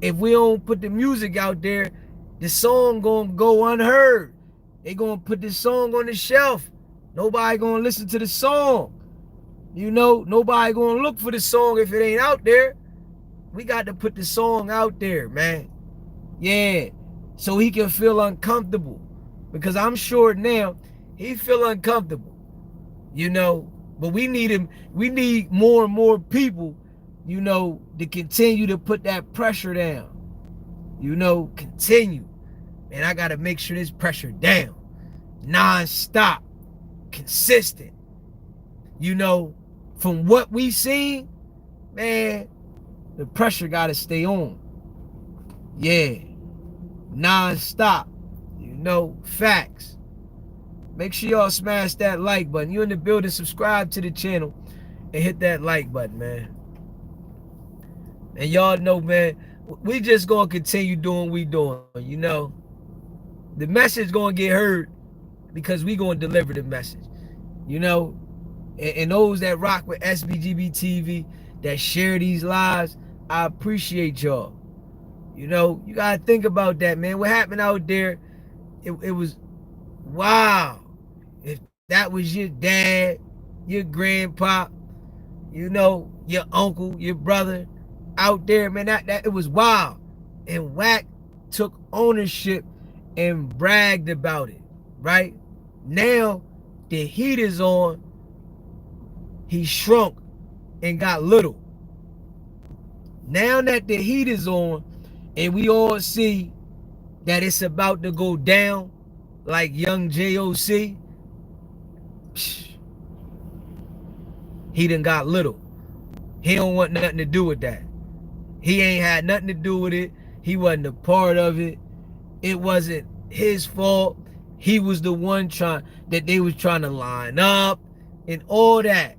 if we don't put the music out there, the song gonna go unheard. They gonna put this song on the shelf. Nobody gonna listen to the song. You know, nobody gonna look for the song if it ain't out there. We got to put the song out there, man. Yeah, so he can feel uncomfortable. Because I'm sure now he feel uncomfortable. You know, but we need him. We need more and more people, you know, to continue to put that pressure down. You know, continue. And I got to make sure this pressure down. Non-stop. Consistent. You know, from what we seen, man, the pressure got to stay on. Yeah. Non-stop. You know, facts. Make sure y'all smash that like button. You in the building, subscribe to the channel and hit that like button, man. And y'all know, man, we just gonna continue doing what we doing, you know. The message gonna get heard because we gonna deliver the message, you know. And those that rock with SBGB TV, that share these lives, I appreciate y'all. You know, you gotta think about that, man. What happened out there, it was, wow. If that was your dad, your grandpa, you know, your uncle, your brother out there, man, that it was wild. And Wack took ownership and bragged about it, right? Now the heat is on, he shrunk and got little. Now that the heat is on and we all see that it's about to go down like young JOC, he done got little. He don't want nothing to do with that. He ain't had nothing to do with it. He wasn't a part of it. It wasn't his fault. He was the one that they was trying to line up and all that.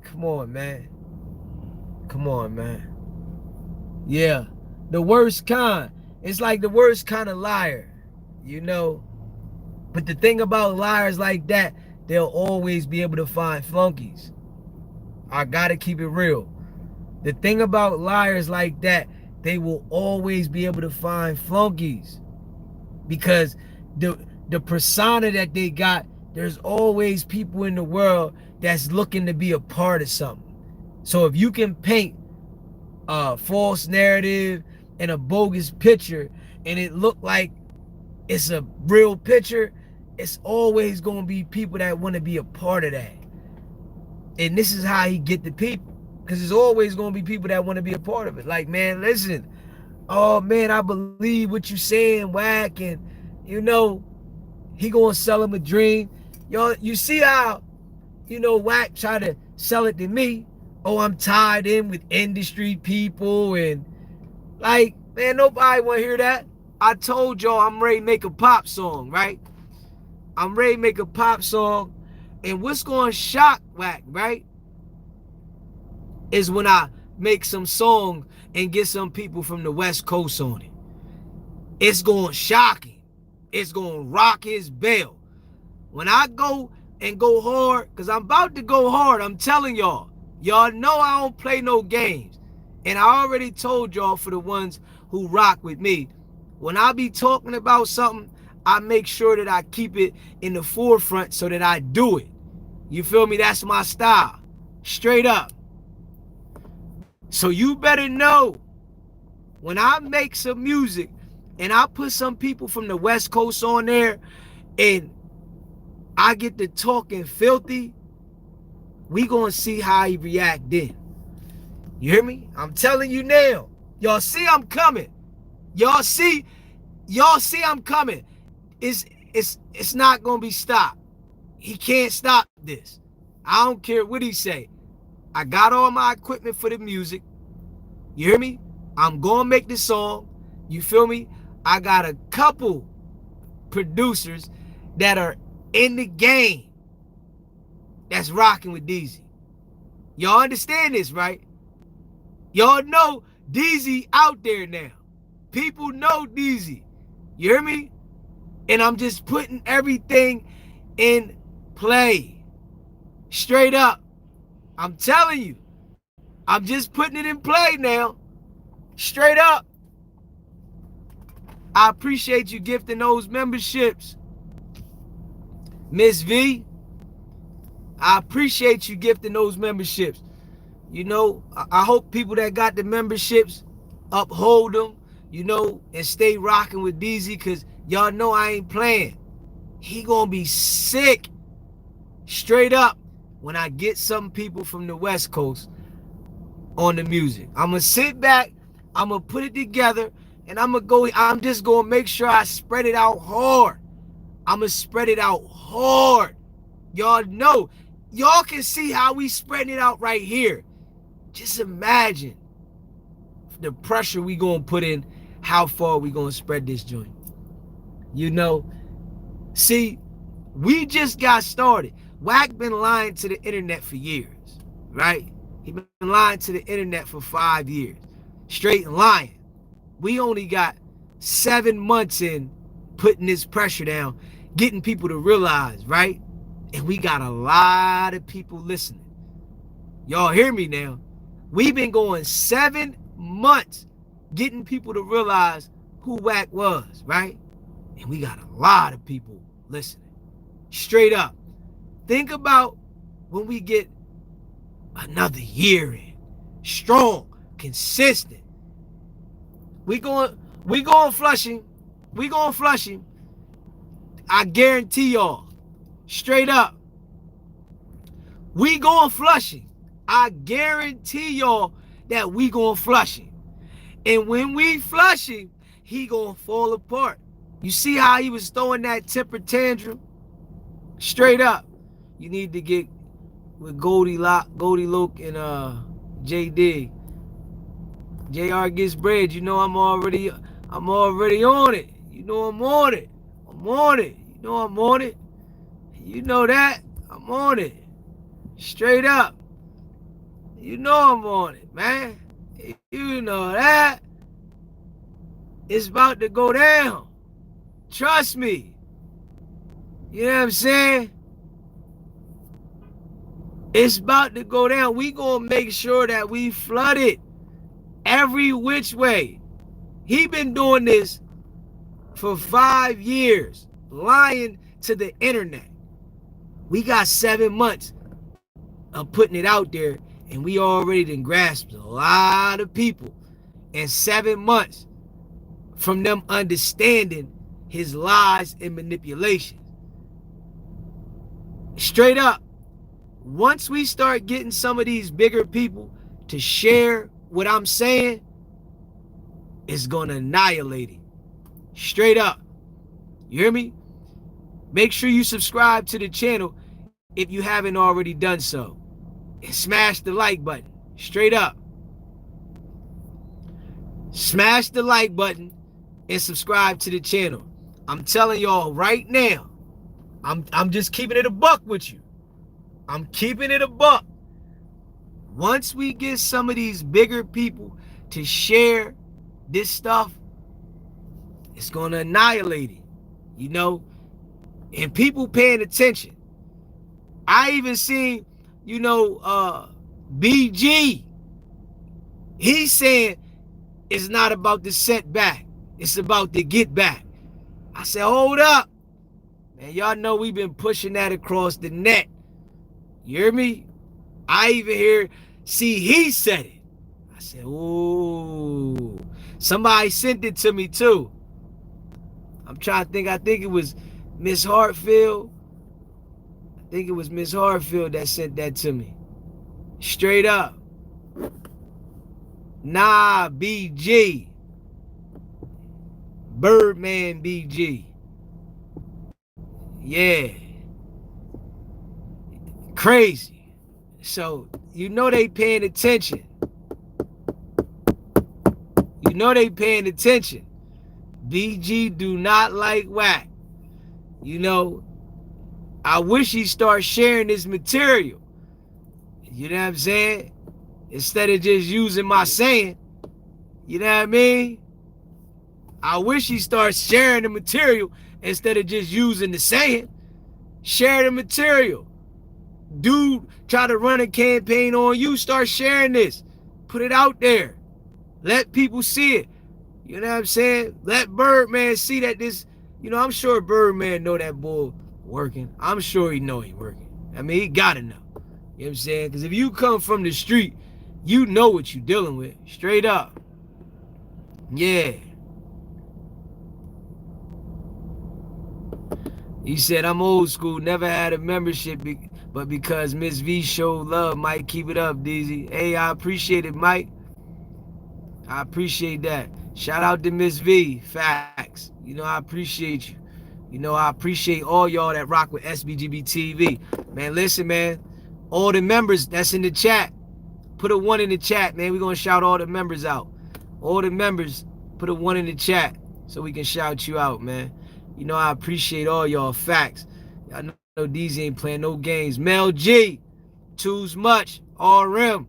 Come on, man. Come on, man. Yeah. The worst kind. It's like the worst kind of liar, you know. But the thing about liars like that, they'll always be able to find flunkies. I gotta keep it real. The thing about liars like that, they will always be able to find flunkies. Because the persona that they got, there's always people in the world that's looking to be a part of something. So if you can paint a false narrative and a bogus picture and it look like it's a real picture, it's always going to be people that want to be a part of that. And this is how he get the people, because there's always going to be people that want to be a part of it. Like, man, listen, oh man, I believe what you saying, Wack, and he gonna sell him a dream. Y'all, you see how Wack try to sell it to me? Oh, I'm tied in with industry people, and like, man, nobody want to hear that. I told y'all I'm ready to make a pop song, right? I'm ready to make a pop song, and what's going to shock Wack, right, is when I make some song and get some people from the West Coast on it. It's going to shock him. It's going to rock his bell. When I go and go hard, because I'm about to go hard, I'm telling y'all. Y'all know I don't play no games. And I already told y'all, for the ones who rock with me, when I be talking about something, I make sure that I keep it in the forefront so that I do it. You feel me? That's my style. Straight up. So you better know, when I make some music and I put some people from the West Coast on there and I get to talking filthy, we gonna see how he react then. You hear me? I'm telling you now. Y'all see I'm coming. Y'all see I'm coming. It's not gonna be stopped. He can't stop this. I don't care what he say. I got all my equipment for the music. You hear me? I'm gonna make the song. You feel me? I got a couple producers that are in the game that's rocking with DZ. Y'all understand this, right? Y'all know DZ out there now. People know DZ. You hear me? And I'm just putting everything in play. Straight up. I'm telling you. I'm just putting it in play now. Straight up. I appreciate you gifting those memberships. Miss V, I appreciate you gifting those memberships. I hope people that got the memberships uphold them, and stay rocking with DZ, because y'all know I ain't playing. He gonna be sick. Straight up. When I get some people from the West Coast on the music, I'm gonna sit back, I'm gonna put it together, and I'm just gonna make sure I spread it out hard. I'm gonna spread it out hard. Y'all know. Y'all can see how we spreading it out right here. Just imagine the pressure we gonna put in, how far we gonna spread this joint. See, we just got started. Wack been lying to the internet for years, right? He been lying to the internet for 5 years. Straight lying. We only got 7 months in putting this pressure down, getting people to realize, right? And we got a lot of people listening. Y'all hear me now? We've been going 7 months getting people to realize who Wack was, right? And we got a lot of people listening. Straight up. Think about when we get another year in. Strong, consistent. We going Flushing. We going Flushing. I guarantee y'all. Straight up. We going Flushing. I guarantee y'all that we going Flushing. And when we Flushing, he gonna fall apart. You see how he was throwing that temper tantrum? Straight up. You need to get with Goldie Loke and JD. JR gets bread. I'm already on it. I'm on it. I'm on it. I'm on it. You know that. I'm on it. Straight up. I'm on it, man. You know that. It's about to go down. Trust me. You know what I'm saying? It's about to go down. We gonna make sure that we flood it every which way. He been doing this for 5 years, lying to the internet. We got 7 months. of putting it out there, and we already done grasped a lot of people in 7 months from them understanding his lies and manipulation. Straight up, once we start getting some of these bigger people to share what I'm saying, it's gonna annihilate him. Straight up. You hear me? Make sure you subscribe to the channel if you haven't already done so. And smash the like button. Straight up. Smash the like button and subscribe to the channel. I'm telling y'all right now, I'm just keeping it a buck with you. I'm keeping it a buck. Once we get some of these bigger people to share this stuff, it's gonna annihilate it. You know? And people paying attention. I even seen, BG. He's saying it's not about the setback. It's about the get back. I said, hold up. Man, y'all know we've been pushing that across the net. You hear me? I even he said it. I said, ooh. Somebody sent it to me too. I'm trying to think. I think it was Miss Hartfield. I think it was Miss Hartfield that sent that to me. Straight up. Nah, BG. Birdman BG. Yeah. Crazy. So, they paying attention. They paying attention. BG do not like Wack. I wish he start sharing this material. You know what I'm saying? Instead of just using my saying. You know what I mean? I wish he starts sharing the material instead of just using the saying. Share the material. Dude, try to run a campaign on you. Start sharing this. Put it out there. Let people see it. You know what I'm saying? Let Birdman see that this, I'm sure Birdman know that bull working. I'm sure he know he working. I mean, he gotta know. You know what I'm saying? Because if you come from the street, you know what you're dealing with. Straight up. Yeah. He said, I'm old school, never had a membership, but because Miss V showed love, Mike, keep it up, DZ. Hey, I appreciate it, Mike. I appreciate that. Shout out to Miss V. Facts. I appreciate you. I appreciate all y'all that rock with SBGB TV. Man, listen, man. All the members that's in the chat, put a 1 in the chat, man. We're going to shout all the members out. All the members, put a 1 in the chat so we can shout you out, man. I appreciate all y'all. Facts. Y'all know DZ ain't playing no games. Mel G. Too's Much. RM.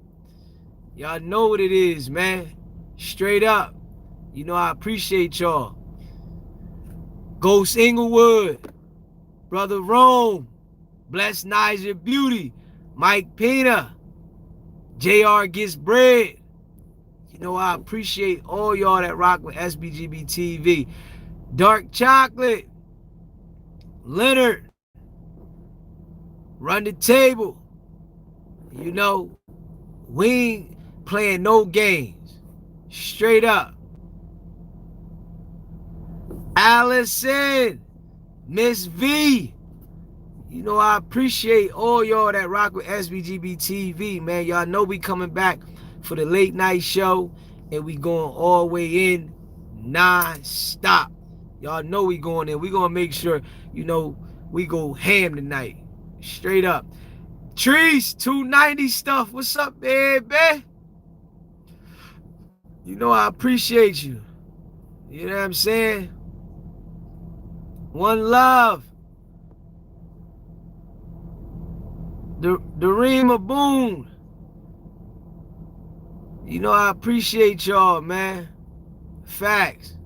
Y'all know what it is, man. Straight up. I appreciate y'all. Ghost Inglewood. Brother Rome. Bless Niger Beauty. Mike Pena. JR Gets Bread. I appreciate all y'all that rock with SBGB TV. Dark Chocolate. Leonard. Run the Table. We ain't playing no games. Straight up. Allison. Miss V. I appreciate all y'all that rock with SBGB TV, man. Y'all know we coming back for the late night show, and we going all the way in non-stop. Y'all know we going in. We gonna make sure, we go ham tonight. Straight up. Trees, 290 stuff. What's up, baby? I appreciate you. You know what I'm saying? One love. Darima Boone. I appreciate y'all, man. Facts.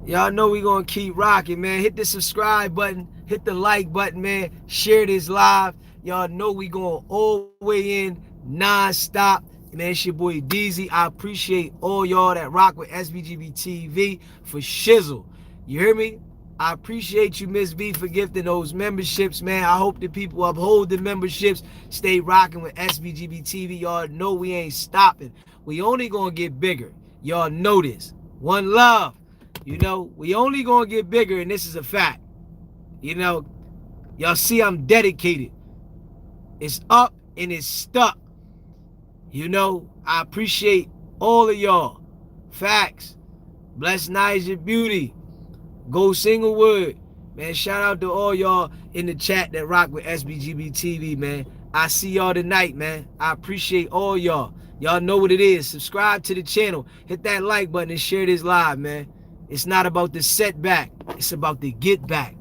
Y'all know we gonna keep rocking, man. Hit the subscribe button. Hit the like button, man. Share this live. Y'all know we going all the way in non-stop. Man, it's your boy DZ. I appreciate all y'all that rock with SBGB TV for shizzle. You hear me? I appreciate you, Miss V, for gifting those memberships, man. I hope the people uphold the memberships, stay rocking with SBGB TV. Y'all know we ain't stopping. We only gonna get bigger. Y'all know this. One love. We only gonna get bigger, and this is a fact. Y'all see I'm dedicated. It's up and it's stuck. I appreciate all of y'all. Facts. Bless Niger Beauty. Go Singlewood. Man, shout out to all y'all in the chat that rock with SBGB TV, man. I see y'all tonight, man. I appreciate all y'all. Y'all know what it is. Subscribe to the channel. Hit that like button and share this live, man. It's not about the setback. It's about the get back.